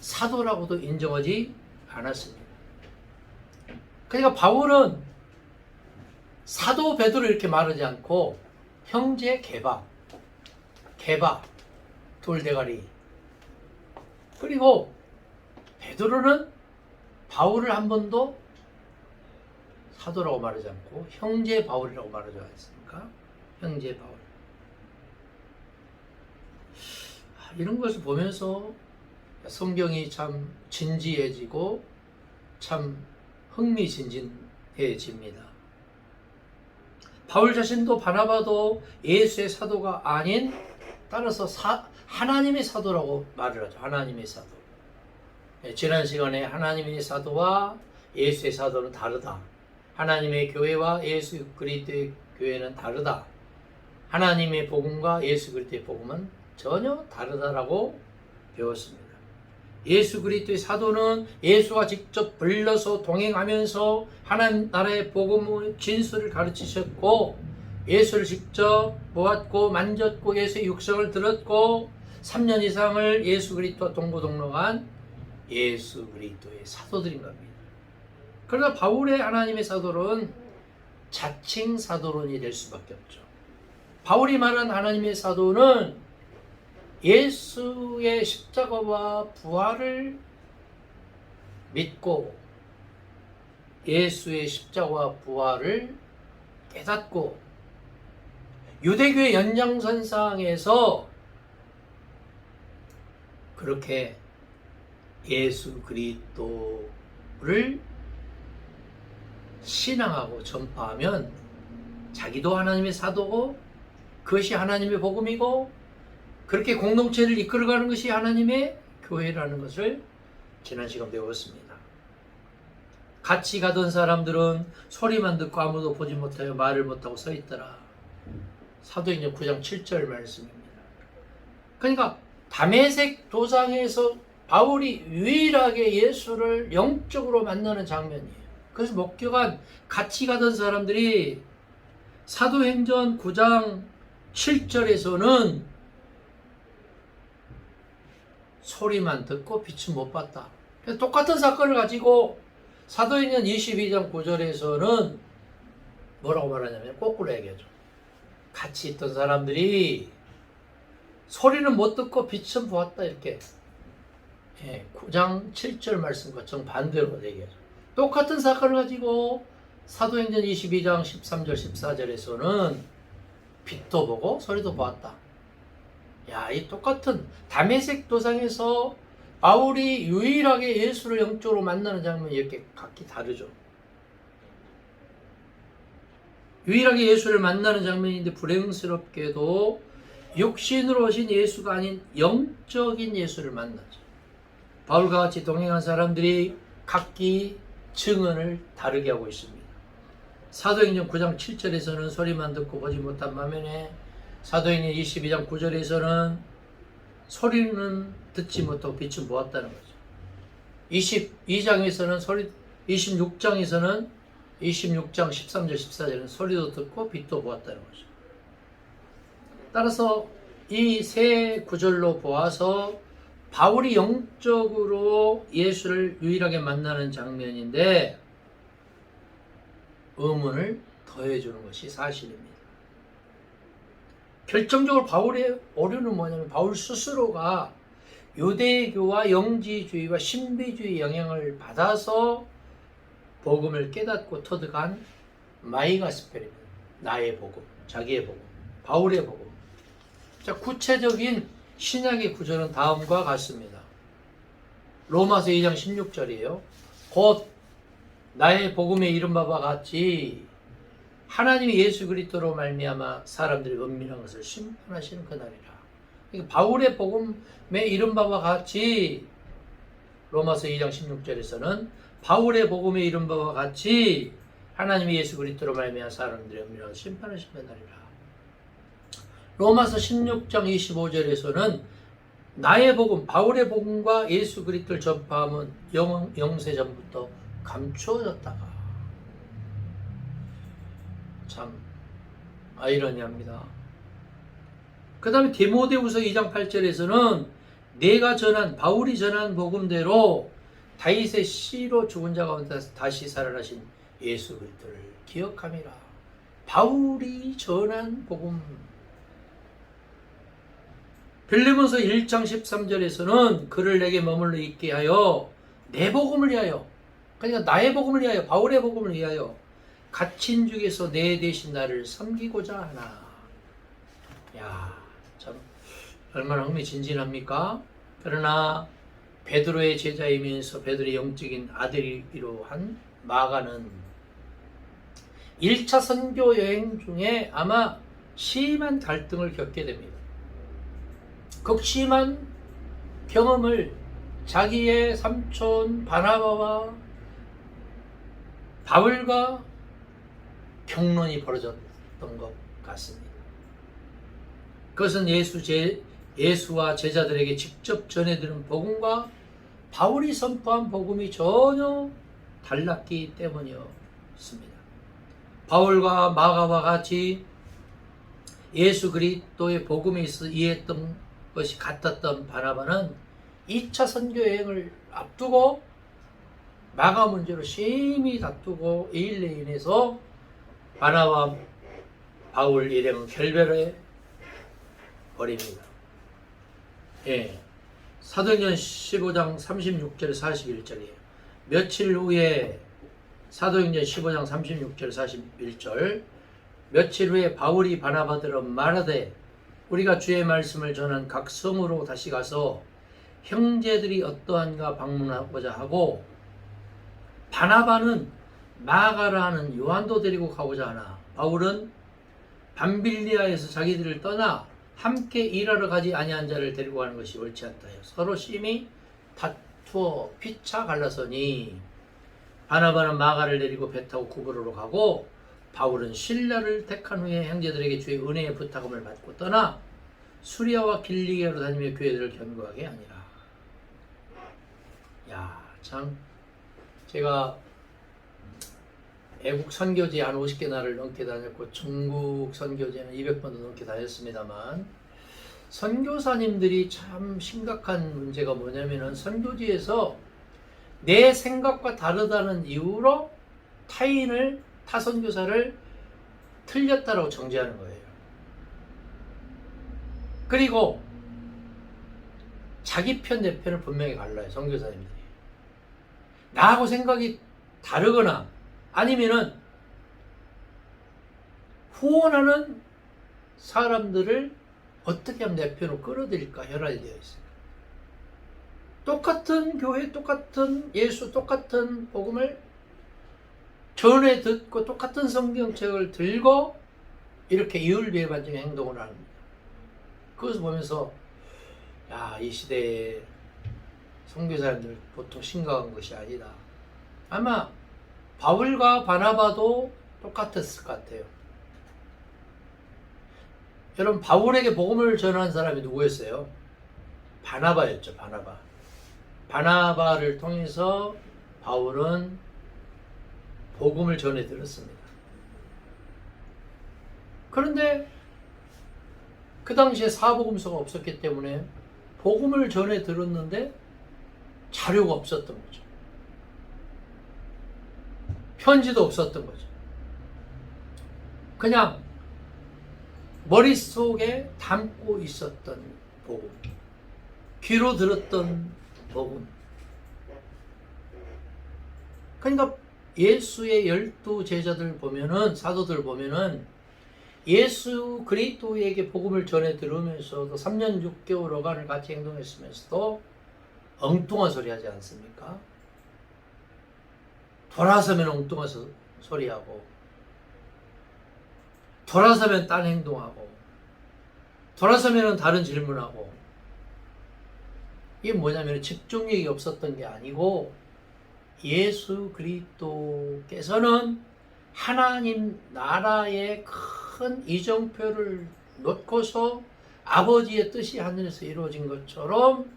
사도라고도 인정하지 않았습니다. 그러니까 바울은 사도 베드로 이렇게 말하지 않고 형제 게바, 돌대가리. 그리고 베드로는 바울을 한 번도 사도라고 말하지 않고 형제 바울이라고 말하지 않았습니까? 형제 바울. 이런 것을 보면서 성경이 참 진지해지고 참 흥미진진해집니다. 바울 자신도 바나바도 예수의 사도가 아닌, 따라서 하나님의 사도라고 말을 하죠. 하나님의 사도. 지난 시간에 하나님의 사도와 예수의 사도는 다르다. 하나님의 교회와 예수 그리스도의 교회는 다르다. 하나님의 복음과 예수 그리스도의 복음은 전혀 다르다라고 배웠습니다. 예수 그리스도의 사도는 예수가 직접 불러서 동행하면서 하나님 나라의 복음의 진수를 가르치셨고, 예수를 직접 보았고 만졌고 예수의 육성을 들었고 3년 이상을 예수 그리스도와 동고동락한 예수 그리스도의 사도들인 겁니다. 그러나 바울의 하나님의 사도는 자칭 사도론이 될 수밖에 없죠. 바울이 말한 하나님의 사도는 예수의 십자가와 부활을 믿고 예수의 십자가와 부활을 깨닫고 유대교의 연장선상에서 그렇게 예수 그리스도를 신앙하고 전파하면 자기도 하나님의 사도고 그것이 하나님의 복음이고 그렇게 공동체를 이끌어가는 것이 하나님의 교회라는 것을 지난 시간 배웠습니다. 같이 가던 사람들은 소리만 듣고 아무도 보지 못하여 말을 못하고 서 있더라. 사도행전 9장 7절 말씀입니다. 그러니까 다메섹 도상에서 바울이 유일하게 예수를 영적으로 만나는 장면이에요. 그래서 목격한 같이 가던 사람들이 사도행전 9장 7절에서는 소리만 듣고 빛은 못 봤다. 그래서 똑같은 사건을 가지고 사도행전 22장 9절에서는 뭐라고 말하냐면 거꾸로 얘기하죠. 같이 있던 사람들이 소리는 못 듣고 빛은 보았다. 이렇게 9장 7절 말씀과 정반대로 얘기하죠. 똑같은 사건을 가지고 사도행전 22장 13절 14절에서는 빛도 보고 소리도 보았다. 야, 이 똑같은 다메섹 도상에서 바울이 유일하게 예수를 영적으로 만나는 장면이 이렇게 각기 다르죠. 유일하게 예수를 만나는 장면인데 불행스럽게도 육신으로 오신 예수가 아닌 영적인 예수를 만나죠. 바울과 같이 동행한 사람들이 각기 증언을 다르게 하고 있습니다. 사도행전 9장 7절에서는 소리만 듣고 보지 못한 반면에 사도행전 22장 9절에서는 소리는 듣지 못하고 빛은 보았다는 거죠. 22장에서는 26장에서는 26장 13절 14절은 소리도 듣고 빛도 보았다는 거죠. 따라서 이 세 구절로 보아서 바울이 영적으로 예수를 유일하게 만나는 장면인데 의문을 더해주는 것이 사실입니다. 결정적으로 바울의 오류는 뭐냐면 바울 스스로가 유대교와 영지주의와 신비주의 영향을 받아서 복음을 깨닫고 터득한 마이가스펠입니다. 나의 복음, 자기의 복음, 바울의 복음. 자, 구체적인 신약의 구절은 다음과 같습니다. 로마서 2장 16절이에요. 곧 나의 복음에 이른 바와 같이 하나님이 예수 그리스도로 말미암아 사람들의 은밀한 것을 심판하시는 그날이라. 그러니까 바울의 복음에 이른 바와 같이 로마서 2장 16절에서는 바울의 복음에 이른 바와 같이 하나님이 예수 그리스도로 말미암아 사람들의 은밀한 것을 심판하시는 그날이라. 로마서 16장 25절에서는 나의 복음, 바울의 복음과 예수 그리스도를 전파함은 영세 전부터 감추어졌다가. 참 아이러니합니다. 그 다음에 디모데후서 2장 8절에서는 내가 전한 바울이 전한 복음대로 다윗의 씨로 죽은 자 가운데 다시 살아나신 예수 그리스도를 기억함이라. 바울이 전한 복음. 빌립보서 1장 13절에서는 그를 내게 머물러 있게 하여 내 복음을 위하여, 그러니까 나의 복음을 위하여, 바울의 복음을 위하여 갇힌 중에서 내 대신 나를 섬기고자 하나. 야, 참 얼마나 흥미진진합니까? 그러나 베드로의 제자이면서 베드로의 영적인 아들이로 한 마가는 1차 선교 여행 중에 아마 심한 갈등을 겪게 됩니다. 극심한 경험을 자기의 삼촌 바나바와 바울과 경론이 벌어졌던 것 같습니다. 그것은 예수와 제자들에게 직접 전해드린 복음과 바울이 선포한 복음이 전혀 달랐기 때문이었습니다. 바울과 마가와 같이 예수 그리스도의 복음에 있어 이해했던 것이 같았던 바나바는 2차 선교 여행을 앞두고 마가 문제로 심히 다투고 이 일로 인해서 바나바와 바울 일행은 결별해 버립니다. 예. 사도행전 15장 36절 41절이에요. 며칠 후에 사도행전 15장 36절 41절 며칠 후에 바울이 바나바들어 말하되 우리가 주의 말씀을 전한 각 성으로 다시 가서 형제들이 어떠한가 방문하고자 하고 바나바는 마가라 하는 요한도 데리고 가고자 하나 바울은 밤빌리아에서 자기들을 떠나 함께 일하러 가지 아니한 자를 데리고 가는 것이 옳지 않다. 서로 심히 다투어 피차 갈라서니 바나바는 마가를 데리고 배 타고 구브로로 가고 바울은 신라를 택한 후에 형제들에게 주의 은혜의 부탁음을 받고 떠나 수리아와 길리기아로 다니며 교회들을 견고하게 하니라. 야, 참 제가 애국 선교지 한 50개 나라를 넘게 다녔고 중국 선교지는 200번도 넘게 다녔습니다만 선교사님들이 참 심각한 문제가 뭐냐면은 선교지에서 내 생각과 다르다는 이유로 타 선교사를 틀렸다라고 정죄하는 거예요. 그리고 자기 편 내 편을 분명히 갈라요. 선교사님들이. 나하고 생각이 다르거나 아니면은 후원하는 사람들을 어떻게 하면 내 편으로 끌어들일까 혈안이 되어 있어요. 똑같은 교회, 똑같은 예수, 똑같은 복음을 전해 듣고 똑같은 성경책을 들고 이렇게 이율배반적인 행동을 합니다. 그것을 보면서 야, 이 시대에 선교사님들 보통 심각한 것이 아니다. 아마 바울과 바나바도 똑같았을 것 같아요. 여러분 바울에게 복음을 전한 사람이 누구였어요? 바나바였죠. 바나바를 통해서 바울은 복음을 전해 들었습니다. 그런데 그 당시에 사복음서가 없었기 때문에 복음을 전해 들었는데 자료가 없었던 거죠. 편지도 없었던 거죠. 그냥 머릿속에 담고 있었던 복음, 귀로 들었던 복음. 그러니까 예수의 12 제자들 보면은, 사도들 보면은 예수 그리스도에게 복음을 전해 들으면서도 3년 6개월간을 같이 행동했으면서도 엉뚱한 소리 하지 않습니까? 돌아서면 엉뚱한 소리하고 돌아서면 딴 행동하고 돌아서면 다른 질문하고 이게 뭐냐면 집중력이 없었던 게 아니고 예수 그리스도께서는 하나님 나라의 큰 이정표를 놓고서 아버지의 뜻이 하늘에서 이루어진 것처럼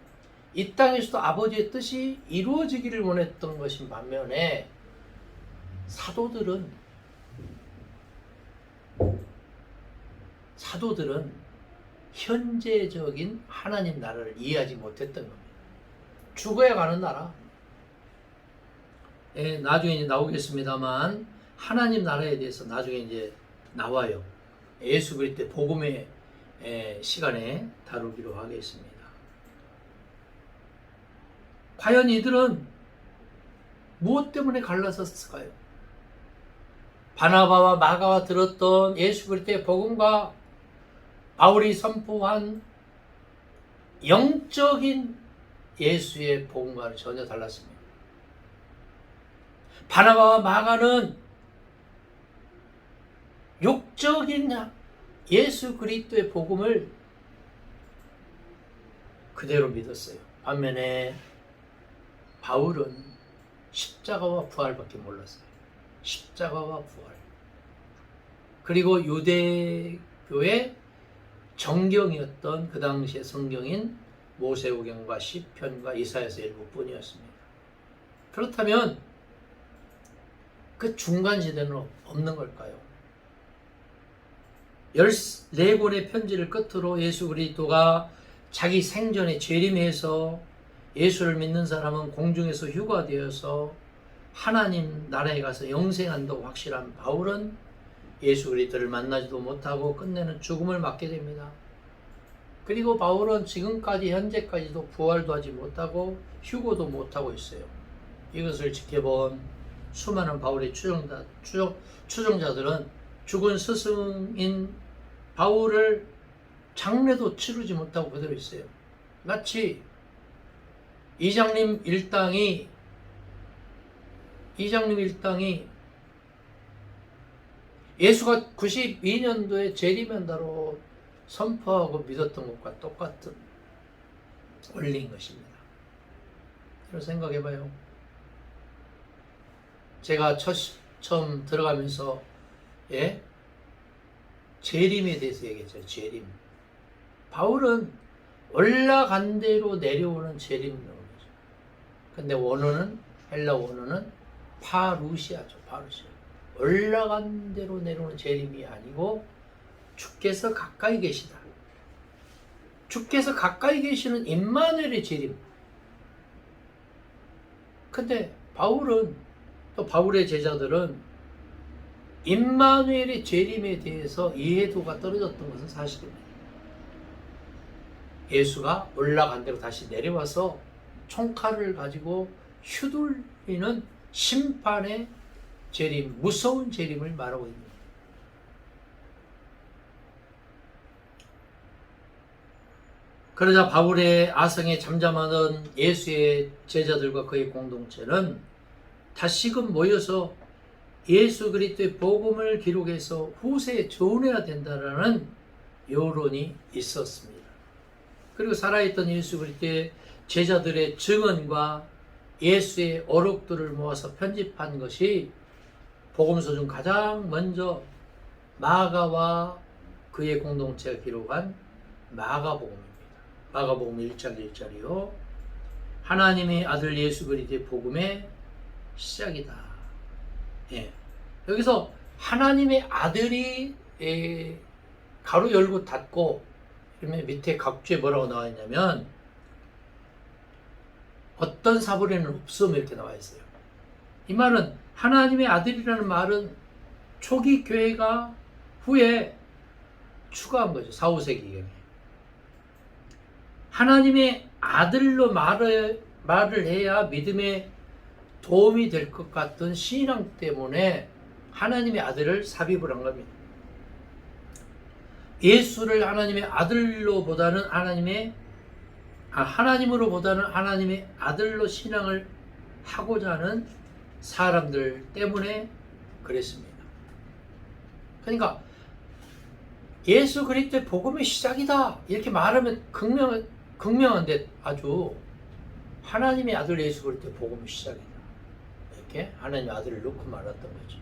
이 땅에서도 아버지의 뜻이 이루어지기를 원했던 것인 반면에 사도들은 현재적인 하나님 나라를 이해하지 못했던 겁니다. 죽어야 가는 나라. 예, 나중에 이제 나오겠습니다만 하나님 나라에 대해서 나중에 이제 나와요. 예수 그리스도의 복음의 시간에 다루기로 하겠습니다. 과연 이들은 무엇 때문에 갈라섰을까요? 바나바와 마가와 들었던 예수 그리스도의 복음과 바울이 선포한 영적인 예수의 복음과는 전혀 달랐습니다. 바나바와 마가는 육적인 예수 그리스도의 복음을 그대로 믿었어요. 반면에 바울은 십자가와 부활밖에 몰랐어요. 십자가와 부활. 그리고 유대교의 정경이었던 그 당시의 성경인 모세오경과 시편과 이사야서 일부뿐이었습니다. 그렇다면 그 중간 시대는 없는 걸까요? 14권의 편지를 끝으로 예수 그리스도가 자기 생전에 재림해서 예수를 믿는 사람은 공중에서 휴가되어서 하나님 나라에 가서 영생한다고 확실한 바울은 예수 그리스도를 만나지도 못하고 끝내는 죽음을 맞게 됩니다. 그리고 바울은 지금까지 현재까지도 부활도 하지 못하고 휴고도 못하고 있어요. 이것을 지켜본 수많은 바울의 추종자들은 죽은 스승인 바울을 장례도 치르지 못하고 그대로 있어요. 마치 이장님 일당이 예수가 92년도에 재림한다로 선포하고 믿었던 것과 똑같은 원리인 것입니다. 이런 생각해봐요. 제가 처음 들어가면서 재림에 대해서 얘기했죠. 재림. 바울은 올라간 대로 내려오는 재림을 나오는 거죠. 근데 원어는 헬라 원어는 파루시아죠. 파루시아. 올라간 대로 내려오는 재림이 아니고 주께서 가까이 계시다. 주께서 가까이 계시는 임마누엘의 재림. 근데 바울은 또 바울의 제자들은 임마누엘의 재림에 대해서 이해도가 떨어졌던 것은 사실입니다. 예수가 올라간 대로 다시 내려와서 총칼을 가지고 휘둘리는 심판의 재림, 무서운 재림을 말하고 있습니다. 그러자 바울의 아성에 잠잠하던 예수의 제자들과 그의 공동체는 다시금 모여서 예수 그리스도의 복음을 기록해서 후세에 전해야 된다라는 여론이 있었습니다. 그리고 살아있던 예수 그리스도의 제자들의 증언과 예수의 어록들을 모아서 편집한 것이 복음서 중 가장 먼저 마가와 그의 공동체가 기록한 마가복음입니다. 마가복음 1장 1절이요. 하나님의 아들 예수 그리스도의 복음의 시작이다. 여기서 하나님의 아들이 가로 열고 닫고 그러면 밑에 각주에 뭐라고 나와 있냐면 어떤 사본에는 없음 이렇게 나와 있어요. 이 말은 하나님의 아들이라는 말은 초기 교회가 후에 추가한 거죠. 4, 5세기경에. 하나님의 아들로 말을 해야 믿음에 도움이 될 것 같은 신앙 때문에 하나님의 아들을 삽입을 한 겁니다. 예수를 하나님의 아들로보다는 하나님으로보다는 하나님의 아들로 신앙을 하고자 하는 사람들 때문에 그랬습니다. 그러니까 예수 그리스도의 복음의 시작이다 이렇게 말하면 극명한데 아주 하나님의 아들 예수 그리스도의 복음의 시작이다. 이렇게 하나님의 아들을 놓고 말했던 거죠.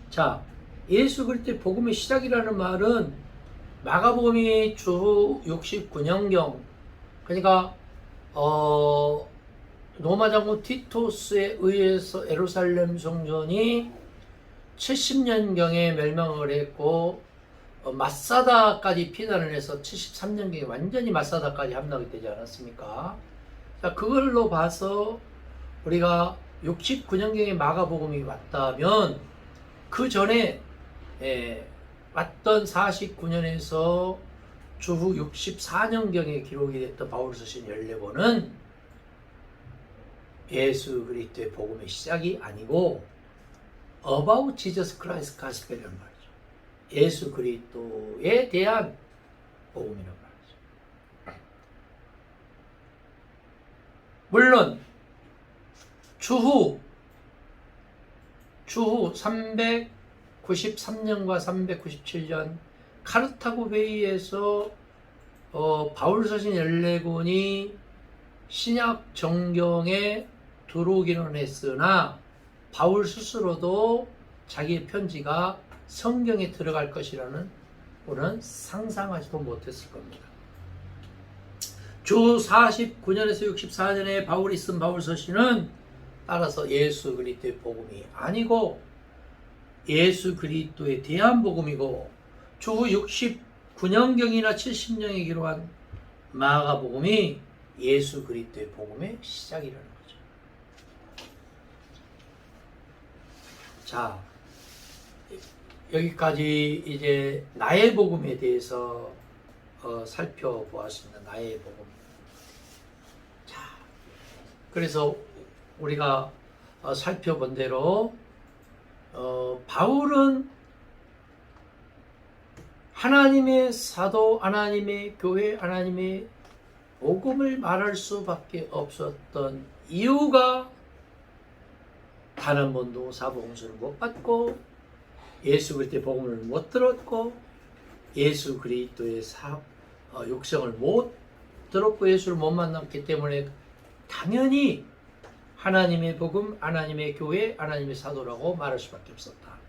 자, 예수 그리스도의 복음의 시작이라는 말은 마가복음이 주 69년경 그러니까 로마 장군 티토스에 의해서 예루살렘 성전이 70년경에 멸망을 했고 마사다까지 피난을 해서 73년경에 완전히 마사다까지 함락이 되지 않았습니까? 자, 그걸로 봐서 우리가 69년경에 마가복음이 왔다면 그 전에 왔던 49년에서 주후 64년경에 기록이 됐던 바울서신 14권은 예수 그리스도의 복음의 시작이 아니고 About Jesus Christ Gospel이라는 말이죠. 예수 그리스도에 대한 복음이라는 말이죠. 물론 주후 393년과 397년 카르타고 회의에서 바울 서신 14권이 신약 정경에 들어오기는 했으나 바울 스스로도 자기의 편지가 성경에 들어갈 것이라는 우리는 상상하지도 못했을 겁니다. 주 49년에서 64년에 바울이 쓴 바울 서신은 따라서 예수 그리스도의 복음이 아니고 예수 그리스도에 대한 복음이고 주 69년경이나 70년에 기록한 마가복음이 예수 그리스도의 복음의 시작이라는 거죠. 자, 여기까지 이제 나의 복음에 대해서 살펴보았습니다. 나의 복음. 자, 그래서 우리가 살펴본 대로 바울은 하나님의 사도, 하나님의 교회, 하나님의 복음을 말할 수밖에 없었던 이유가 단 한 번도 사복음서를 못 받고 예수 그리스도의 복음을 못 들었고 예수 그리스도의 육성을 못 들었고 예수를 못 만났기 때문에 당연히 하나님의 복음, 하나님의 교회, 하나님의 사도라고 말할 수밖에 없었다.